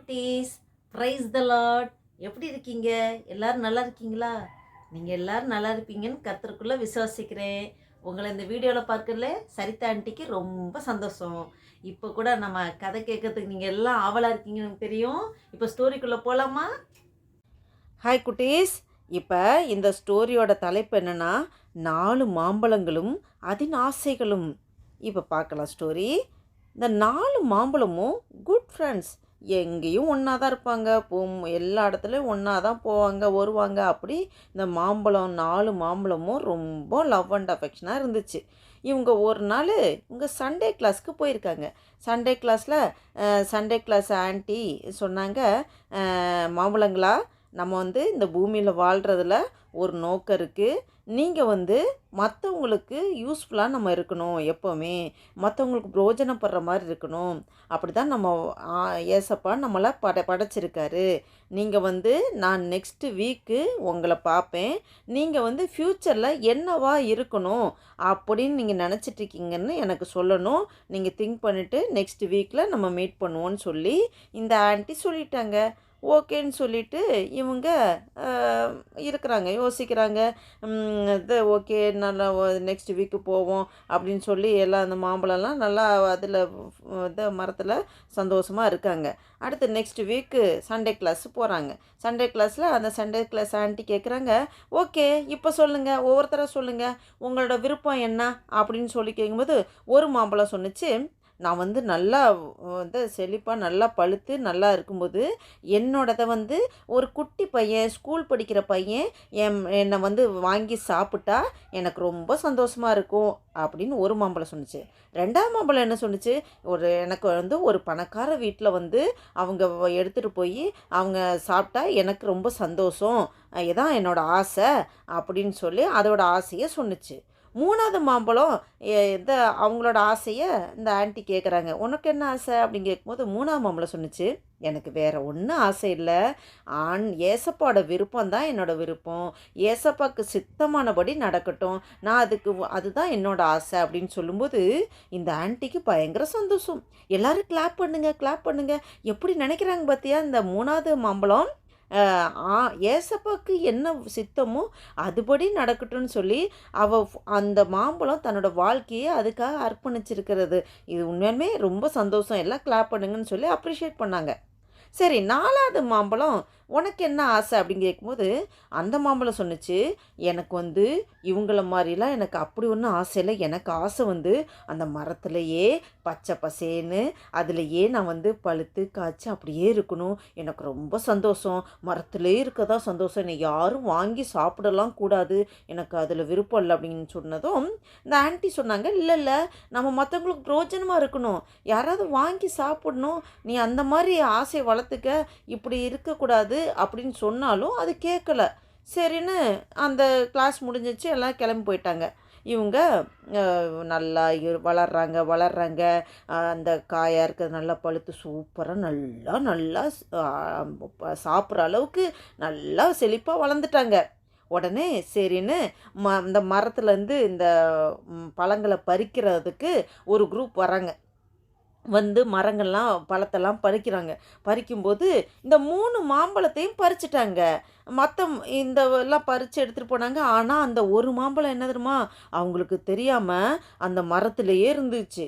குட்டீஸ், praise the Lord. எப்படி இருக்கீங்க? எல்லாரும் நல்லா இருக்கீங்களா? நீங்கள் எல்லாரும் நல்லா இருப்பீங்கன்னு கர்த்தருக்குள்ளே விசுவாசிக்கிறேன். உங்களை இந்த வீடியோவில் பார்க்கறதுல சரிதா ஆண்டிக்கு ரொம்ப சந்தோஷம். இப்போ கூட நம்ம கதை கேட்கறதுக்கு நீங்கள் எல்லாம் ஆவலாக இருக்கீங்கன்னு எனக்கு தெரியும். இப்போ ஸ்டோரிக்குள்ளே போகலாமா? ஹாய் குட்டீஸ். இப்போ இந்த ஸ்டோரியோட தலைப்பு என்னென்னா 4 மாம்பழங்களும் அதன் ஆசைகளும். இப்போ பார்க்கலாம் ஸ்டோரி. இந்த 4 மாம்பழமும் குட் ஃப்ரெண்ட்ஸ். எங்கேயும் ஒன்றா தான் இருப்பாங்க, எல்லா இடத்துலையும் ஒன்றா தான் போவாங்க வருவாங்க. அப்படி இந்த மாம்பழம் 4 மாம்பழமும் ரொம்ப லவ் அண்ட் அஃபெக்ஷனாக இருந்துச்சு. இவங்க ஒரு நாள் இவங்க சண்டே கிளாஸ்க்கு போயிருக்காங்க. சண்டே கிளாஸ் ஆன்ட்டி சொன்னாங்க, மாம்பழங்களா, நம்ம இந்த பூமியில் வாழ்கிறதுல ஒரு நோக்கம் இருக்குது. நீங்கள் மற்றவங்களுக்கு யூஸ்ஃபுல்லாக நம்ம இருக்கணும், எப்போவுமே மற்றவங்களுக்கு பிரயோஜனப்படுற மாதிரி இருக்கணும். அப்படி தான் நம்ம ஏசப்பா நம்மளை படைச்சிருக்காரு. நீங்கள் நான் நெக்ஸ்ட்டு வீக்கு உங்களை பார்ப்பேன். நீங்கள் ஃப்யூச்சரில் என்னவா இருக்கணும் அப்படின்னு நீங்கள் நினச்சிட்ருக்கீங்கன்னு எனக்கு சொல்லணும். நீங்கள் திங்க் பண்ணிவிட்டு நெக்ஸ்ட் வீக்கில் நம்ம மீட் பண்ணுவோன்னு சொல்லி இந்த ஆன்ட்டி சொல்லிட்டாங்க. ஓகேன்னு சொல்லிவிட்டு இவங்க யோசிக்கிறாங்க. இது ஓகே, நல்லா நெக்ஸ்ட் வீக்கு போவோம் அப்படின்னு சொல்லி எல்லாம் அந்த மாம்பழம்லாம் நல்லா அதில் மரத்தில் சந்தோஷமாக இருக்காங்க. அடுத்து நெக்ஸ்ட் வீக்கு சண்டே கிளாஸ் போகிறாங்க. சண்டே கிளாஸில் அந்த சண்டே கிளாஸ் ஆன்ட்டி கேட்குறாங்க, ஓகே இப்போ சொல்லுங்கள், ஒவ்வொருத்தராக சொல்லுங்கள், உங்களோட விருப்பம் என்ன அப்படின்னு சொல்லி கேட்கும்போது ஒரு மாம்பழம் சொன்னிச்சு, நான் நல்லா செழிப்பாக நல்லா பழுத்து நல்லா இருக்கும்போது என்னோடதை ஒரு குட்டி பையன், ஸ்கூல் படிக்கிற பையன் என்னை வாங்கி சாப்பிட்டா எனக்கு ரொம்ப சந்தோஷமாக இருக்கும் அப்படின்னு ஒரு மாம்பழம் சொன்னிச்சு. ரெண்டாவது மாம்பழம் என்ன சொன்னிச்சு, எனக்கு ஒரு பணக்கார வீட்டில் அவங்க எடுத்துகிட்டு போய் அவங்க சாப்பிட்டா எனக்கு ரொம்ப சந்தோஷம், இதான் என்னோடய ஆசை அப்படின்னு சொல்லி அதோட ஆசையை சொன்னிச்சு. மூணாவது மாம்பழம் அவங்களோட ஆசையை இந்த ஆன்ட்டி கேட்குறாங்க, உனக்கு என்ன ஆசை அப்படின்னு கேட்கும்போது மூணாவது மாம்பழம் சொன்னிச்சு, எனக்கு வேறு ஒன்றும் ஆசை இல்லை, ஏசப்பாவோட விருப்பம் தான் என்னோடய விருப்பம், ஏசப்பாவுக்கு சித்தமானபடி நடக்கட்டும், நான் அதுதான் என்னோடய ஆசை அப்படின்னு சொல்லும்போது இந்த ஆன்ட்டிக்கு பயங்கர சந்தோஷம். எல்லோரும் கிளாப் பண்ணுங்க. எப்படி நினைக்கிறாங்க பார்த்தியா, இந்த மூணாவது மாம்பழம் ஏசப்பாவுக்கு என்ன சித்தமோ அதுபடி நடக்கட்டும்னு சொல்லி அந்த மாம்பழம் தன்னோட வாழ்க்கையை அதுக்காக அர்ப்பணிச்சிருக்கிறது. இது உண்மையுமே ரொம்ப சந்தோஷம், எல்லாம் கிளாப் பண்ணுங்கன்னு சொல்லி அப்ரிஷியேட் பண்ணாங்க. சரி, நாலாவது மாம்பழம் உனக்கு என்ன ஆசை அப்படின்னு கேட்கும்போது அந்த மாம்பழம் சொன்னிச்சு, எனக்கு இவங்கள மாதிரிலாம் எனக்கு அப்படி ஒன்றும் ஆசை இல்லை, எனக்கு ஆசை அந்த மரத்துலையே பச்சை பசேன்னு அதுலையே நான் பழுத்து காய்ச்சி அப்படியே இருக்கணும், எனக்கு ரொம்ப சந்தோஷம், மரத்துலேயே இருக்க தான் சந்தோஷம், என்னை யாரும் வாங்கி சாப்பிடலாம் கூடாது, எனக்கு அதில் விருப்பம் இல்லை அப்படின்னு சொன்னதும் இந்த ஆன்ட்டி சொன்னாங்க, இல்லை நம்ம மற்றவங்களுக்கு பிரோஜனமாக இருக்கணும், யாராவது வாங்கி சாப்பிடணும், நீ அந்த மாதிரி ஆசையை வளர்த்துக்க, இப்படி இருக்கக்கூடாது அப்படின்னு சொன்னாலும் அது கேட்கல. சரின்னு அந்த கிளாஸ் முடிஞ்சிச்சு, எல்லாம் கிளம்பி போயிட்டாங்க. இவங்க நல்லா வளர்றாங்க. அந்த காயாக இருக்கிறது நல்லா பழுத்து சூப்பராக நல்லா சாப்பிட்ற அளவுக்கு நல்லா செழிப்பாக வளர்ந்துட்டாங்க. உடனே சரின்னு இந்த மரத்துலேருந்து இந்த பழங்களை பறிக்கிறதுக்கு ஒரு குரூப் வராங்க. மரங்கள்லாம் பழத்தெல்லாம் பறிக்கும்போது இந்த 3 மாம்பழத்தையும் பறிச்சிட்டாங்க. இந்த எல்லாம் பறித்து எடுத்துகிட்டு போனாங்க. ஆனால் அந்த ஒரு மாம்பழம் என்ன தெரியுமா, அவங்களுக்கு தெரியாமல் அந்த மரத்துலேயே இருந்துச்சு.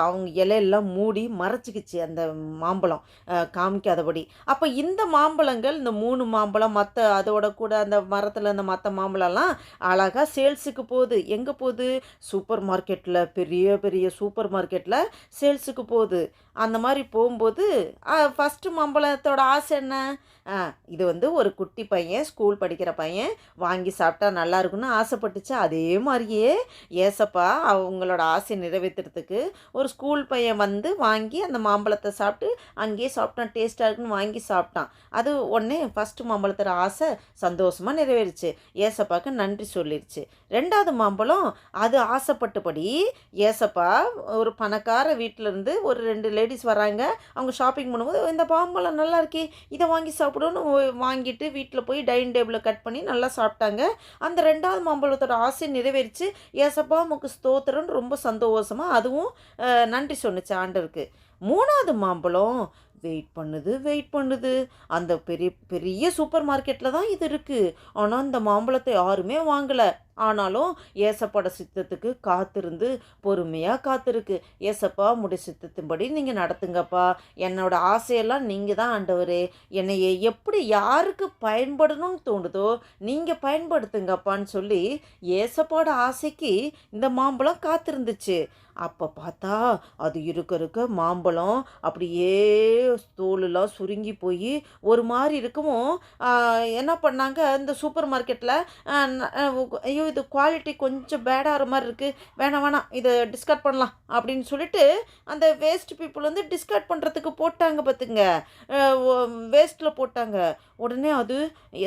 அவங்க இலையெல்லாம் மூடி மறைச்சிக்கிச்சு அந்த மாம்பழம், காமிக்காதபடி. அப்போ இந்த மாம்பழங்கள், இந்த 3 மாம்பழம் அதோட கூட அந்த மரத்தில் அந்த மற்ற மாம்பழம்லாம் அழகாக சேல்ஸுக்கு போகுது. எங்கே போகுது, சூப்பர் மார்க்கெட்டில், பெரிய பெரிய சூப்பர் மார்க்கெட்டில் சேல்ஸுக்கு போகுது. அந்த மாதிரி போகும்போது ஃபஸ்ட்டு மாம்பழத்தோட ஆசை என்ன, இது ஒரு குட்டி பையன், ஸ்கூல் படிக்கிற பையன் வாங்கி சாப்பிட்டா நல்லா இருக்குன்னு ஆசைப்பட்டுச்சு. அதே மாதிரியே ஏசப்பா அவங்களோட ஆசையை நிறைவேற்றுறதுக்கு ஒரு ஸ்கூல் பையன் வாங்கி அந்த மாம்பழத்தை சாப்பிட்டு அங்கேயே சாப்பிட்டான், டேஸ்ட்டாக இருக்குன்னு வாங்கி சாப்பிட்டான். அது உடனே ஃபஸ்ட்டு மாம்பழத்தோட ஆசை சந்தோஷமாக நிறைவேறிச்சு, ஏசப்பாவுக்கு நன்றி சொல்லிடுச்சு. ரெண்டாவது மாம்பழம் அது ஆசைப்பட்டபடி ஏசப்பா ஒரு பணக்கார வீட்டிலேருந்து ஒரு 2 லேடிஸ் வராங்க. அவங்க ஷாப்பிங் பண்ணும்போது இந்த மாம்பழம் நல்லா இருக்கே, இதை வாங்கி சாப்பிடுன்னு வாங்கிட்டு வீட்டில் போய் டைனிங் டேபிளில் கட் பண்ணி நல்லா சாப்பிட்டாங்க. அந்த ரெண்டாவது மாம்பழத்தோட ஆசை நிறைவேறிச்சு. ஏசப்பா உமக்கு ஸ்தோத்திரம்னு ரொம்ப சந்தோஷமாக அதுவும் நன்றி சொன்னிச்சு ஆண்டவருக்கு. மூணாவது மாம்பழம் வெயிட் பண்ணுது. அந்த பெரிய பெரிய சூப்பர் மார்க்கெட்டில் தான் இது இருக்குது. ஆனால் இந்த மாம்பழத்தை யாருமே வாங்கலை. ஆனாலும் ஏசப்போட சித்தத்துக்கு காத்திருந்து பொறுமையாக காத்திருக்கு. ஏசப்பா உம்முடைய சித்தத்தின்படி நீங்கள் நடத்துங்கப்பா. என்னோட ஆசையெல்லாம் நீங்கள் தான் ஆண்டவரே. என்னைய எப்படி யாருக்கு பயன்படணும்னு தோணுதோ நீங்கள் பயன்படுத்துங்கப்பான்னு சொல்லி ஏசப்போட ஆசைக்கு இந்த மாம்பழம் காத்திருந்துச்சு. அப்போ பார்த்தா அது இருக்க மாம்பழம் அப்படியே தோலெல்லாம் சுருங்கி போய் ஒரு மாதிரி இருக்கவும் என்ன பண்ணாங்க இந்த சூப்பர் மார்க்கெட்டில், ஐயோ இது குவாலிட்டி கொஞ்சம் பேடாகிற மாதிரி இருக்குது, வேணாம் இதை டிஸ்கார்ட் பண்ணலாம் அப்படின்னு சொல்லிட்டு அந்த வேஸ்ட் பீப்புள் வந்து டிஸ்கார்ட் பண்ணுறதுக்கு போட்டாங்க பார்த்துங்க. வேஸ்ட்டில் போட்டாங்க. உடனே அது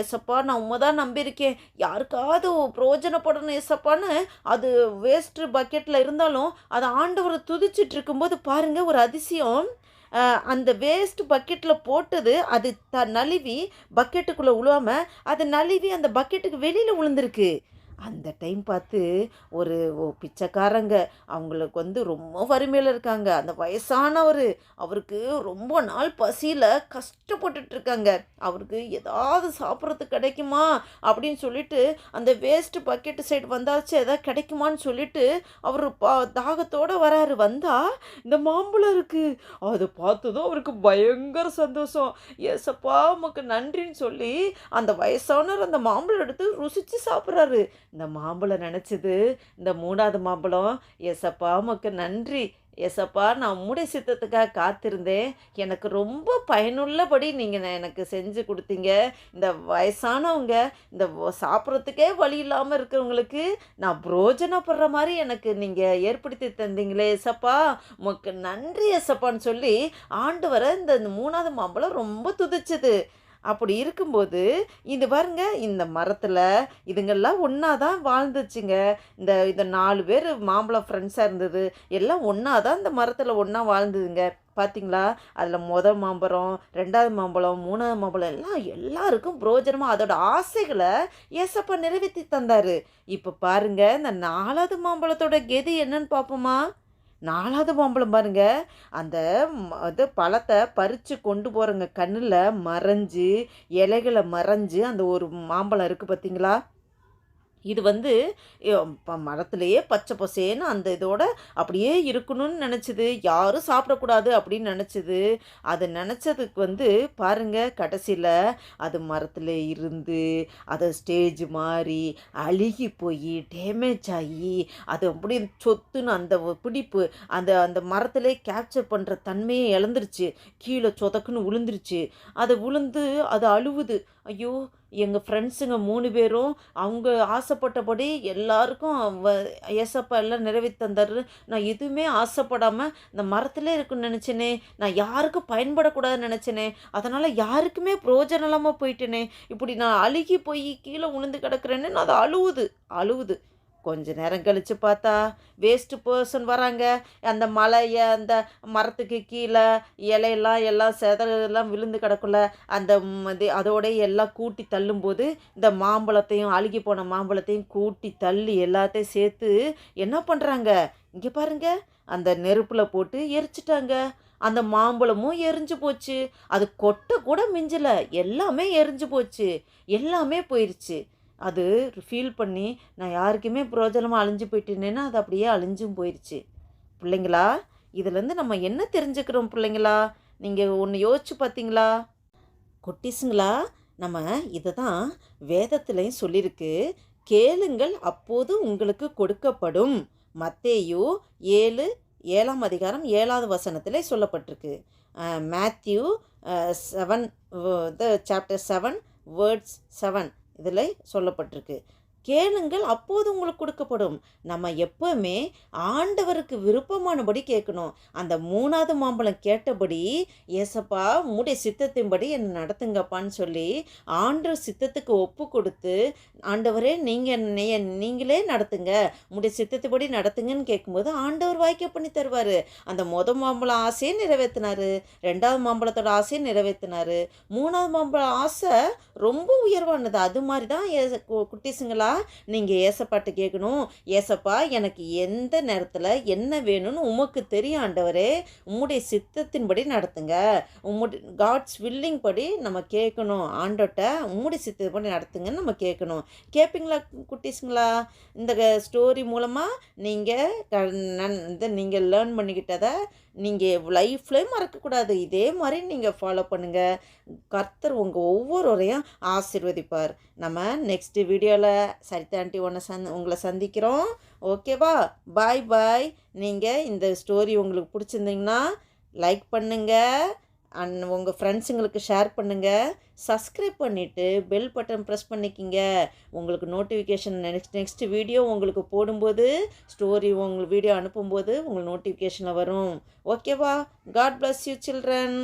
ஏசப்பா நான் உண்மை தான் நம்பியிருக்கேன், யாருக்காவது பிரயோஜனப்படணும் ஏசப்பான்னு அது வேஸ்ட்டு பக்கெட்டில் இருந்தாலும் அதை ஆண்டவரை துதிச்சிட்டு இருக்கும்போது பாருங்கள் ஒரு அதிசயம். அந்த வேஸ்ட் பக்கெட்டில் போட்டது அது நழுவி பக்கெட்டுக்குள்ளே விழுவாமல் அது நழுவி அந்த பக்கெட்டுக்கு வெளியில் விழுந்திருக்கு. அந்த டைம் பார்த்து ஒரு பிச்சைக்காரங்க, அவங்களுக்கு வந்து ரொம்ப வறுமையில் இருக்காங்க. அந்த வயசானவர், அவருக்கு ரொம்ப நாள் பசியில் கஷ்டப்பட்டுட்ருக்காங்க. அவருக்கு ஏதாவது சாப்பிட்றதுக்கு கிடைக்குமா அப்படின்னு சொல்லிட்டு அந்த வேஸ்ட்டு பக்கெட்டு சைடு வந்தாச்சு எதாவது கிடைக்குமான்னு சொல்லிட்டு அவர் தாகத்தோடு வராரு. வந்தால் இந்த மாம்பழம் இருக்குது. அதை பார்த்ததும் அவருக்கு பயங்கர சந்தோஷம். ஏசப்பா உமக்கு நன்றின்னு சொல்லி அந்த வயசானவர் அந்த மாம்பழம் எடுத்து ருசித்து சாப்பிட்றாரு. இந்த மாம்பழம் நினச்சிது, இந்த 3வது மாம்பழம், ஏசப்பா உமக்கு நன்றி ஏசப்பா, நான் உம்முடைய சித்தத்துக்காக காத்திருந்தேன், எனக்கு ரொம்ப பயனுள்ளபடி நீங்கள் எனக்கு செஞ்சு கொடுத்தீங்க. இந்த வயசானவங்க, இந்த சாப்பிட்றதுக்கே வழி இல்லாமல் இருக்கிறவங்களுக்கு நான் புரோஜனப்படுற மாதிரி எனக்கு நீங்கள் ஏற்படுத்தி தந்தீங்களே ஏசப்பா, உமக்கு நன்றி ஏசப்பான்னு சொல்லி ஆண்டவரை இந்த 3வது மாம்பழம் ரொம்ப துதிச்சுது. அப்படி இருக்கும்போது இது பாருங்க, இந்த மரத்தில் இதுங்கெல்லாம் ஒன்றா தான் வாழ்ந்துச்சுங்க. இந்த 4 பேர் மாம்பழம் ஃப்ரெண்ட்ஸாக இருந்தது, எல்லாம் ஒன்றா தான் இந்த மரத்தில் ஒன்றா வாழ்ந்ததுங்க. பார்த்தீங்களா, அதில் மாம்பழம், 2வது மாம்பழம், 3வது மாம்பழம் எல்லாம் எல்லாருக்கும் புரோஜனமாக அதோட ஆசைகளை ஏசப்பா நிறைவேற்றி தந்தார். இப்போ பாருங்கள், இந்த 4வது மாம்பழத்தோட கெதி என்னன்னு பார்ப்போமா? 4வது மாம்பழம் பாருங்க, அந்த இது பழத்தை பறித்து கொண்டு போகிறவங்க கண்ணில் மறைஞ்சு, இலைகளை மறைஞ்சு அந்த ஒரு மாம்பழம் இருக்குது பார்த்தீங்களா, இது வந்து மரத்துலேயே பச்சை பசேன்னு அந்த இதோட அப்படியே இருக்கணும்னு நினச்சிது, யாரும் சாப்பிடக்கூடாது அப்படின்னு நினச்சிது. அது நினச்சதுக்கு வந்து பாருங்கள், கடைசியில் அது மரத்தில் இருந்து அதை ஸ்டேஜ் மாதிரி அழுகி போய் டேமேஜ் ஆகி அது அப்படி சொத்துன்னு அந்த பிடிப்பு அந்த அந்த மரத்திலே கேப்சர் பண்ணுற தன்மையை இழந்துருச்சு. கீழே சொதக்குன்னு விழுந்துருச்சு. அது விழுந்து அது அழுவுது. ஐயோ, எங்கள் ஃப்ரெண்ட்ஸுங்க 3 பேரும் அவங்க ஆசைப்பட்டபடி எல்லாருக்கும் ஏசப்பா எல்லாம் நிறைவேற்றி தந்தார். நான் எதுவுமே ஆசைப்படாமல் இந்த மரத்தில் இருக்குன்னு நினச்சேனே, நான் யாருக்கும் பயன்படக்கூடாதுன்னு நினச்சேனே, அதனால் யாருக்குமே பிரயோஜனம் இல்லாமல் போயிட்டேனே, இப்படி நான் அழுகி போய் கீழே உளுந்து கிடக்கிறேன்னு அது அழுவுது. கொஞ்ச நேரம் கழித்து பார்த்தா வேஸ்ட்டு பர்சன் வராங்க. அந்த மலையை அந்த மரத்துக்கு கீழே இலையெல்லாம் எல்லாம் செதறெல்லாம் விழுந்து கிடக்குள்ள அந்த அதோடைய எல்லாம் கூட்டி தள்ளும்போது இந்த மாம்பழத்தையும் அழுகி போன மாம்பழத்தையும் கூட்டி தள்ளி எல்லாத்தையும் சேர்த்து என்ன பண்ணுறாங்க, இங்கே பாருங்க, அந்த நெருப்பில் போட்டு எரிச்சிட்டாங்க. அந்த மாம்பழமும் எரிஞ்சு போச்சு. அது கொட்டை கூட மிஞ்சலை, எல்லாமே எரிஞ்சு போச்சு, எல்லாமே போயிடுச்சு. அது ஃபீல் பண்ணி நான் யாருக்குமே பிரயோஜனமாக அழிஞ்சு போயிட்டேனேன்னா அது அப்படியே அழிஞ்சும் போயிடுச்சு. பிள்ளைங்களா, இதுலேருந்து நம்ம என்ன தெரிஞ்சுக்கிறோம் பிள்ளைங்களா? நீங்கள் ஒன்று யோசிச்சு பார்த்தீங்களா? குட்டீஸுங்களா, நம்ம இதை தான் வேதத்துலேயும் சொல்லியிருக்கு, கேளுங்கள் அப்போது உங்களுக்கு கொடுக்கப்படும். மத்தேயு 7ஆம் அதிகாரம் 7வது வசனத்தில் சொல்லப்பட்டிருக்கு. மேத்யூ 7 சாப்டர் 7 வேர்ட்ஸ் 7 இதில் சொல்லப்பட்டிருக்கு. கேளுங்கள் அப்போது உங்களுக்கு கொடுக்கப்படும். நம்ம எப்போவுமே ஆண்டவருக்கு விருப்பமானபடி கேட்கணும். அந்த 3வது மாம்பழம் கேட்டபடி, ஏசப்பா உம்முடைய சித்தத்தின்படி என்னை நடத்துங்கப்பான்னு சொல்லி ஆண்டவர் சித்தத்துக்கு ஒப்பு கொடுத்து ஆண்டவரே நீங்களே நடத்துங்க, உம்முடைய சித்தத்துப்படி நடத்துங்கன்னு கேட்கும்போது ஆண்டவர் வாய்க்க பண்ணி தருவார். அந்த மாம்பழம் ஆசையை நிறைவேற்றினார், 2வது மாம்பழத்தோட ஆசையை நிறைவேற்றினார், 3வது மாம்பழம் ஆசை ரொம்ப உயர்வானது. அது மாதிரி தான் குட்டீஸுங்களா நீங்கள் ஏசப்பாட்டு கேட்கணும். ஏசப்பா எனக்கு எந்த நேரத்தில் என்ன வேணும்னு உமக்கு தெரியும் ஆண்டவரே, உம்முடைய சித்தத்தின்படி நடத்துங்க. காட்ஸ் வில்லிங் படி நம்ம கேட்கணும். ஆண்டோட்ட உம்முடைய சித்தப்படி நடத்துங்கன்னு நம்ம கேட்கணும். கேட்பீங்களா குட்டீஸுங்களா? இந்த ஸ்டோரி மூலமாக நீங்கள் லேர்ன் பண்ணிக்கிட்டதை நீங்கள் லைஃப்லேயும் மறக்கக்கூடாது. இதே மாதிரி நீங்கள் ஃபாலோ பண்ணுங்கள். கர்த்தர் உங்கள் ஒவ்வொருவரையும் ஆசீர்வதிப்பார். நம்ம நெக்ஸ்ட் வீடியோவில் சரிதா ஆண்டி உங்களை சந்திக்கிறோம். ஓகேவா? பாய் பாய். நீங்கள் இந்த ஸ்டோரி உங்களுக்கு பிடிச்சிருந்தீங்கன்னா லைக் பண்ணுங்கள், உங்கள் ஃப்ரெண்ட்ஸுங்களுக்கு ஷேர் பண்ணுங்கள், சப்ஸ்கிரைப் பண்ணிவிட்டு பெல் பட்டன் ப்ரெஸ் பண்ணிக்கிங்க. உங்களுக்கு நோட்டிஃபிகேஷன் நெக்ஸ்ட் வீடியோ உங்களுக்கு போடும்போது, ஸ்டோரி உங்களுக்கு வீடியோ அனுப்பும்போது உங்களுக்கு நோட்டிஃபிகேஷனில் வரும். ஓகேவா? God bless you children.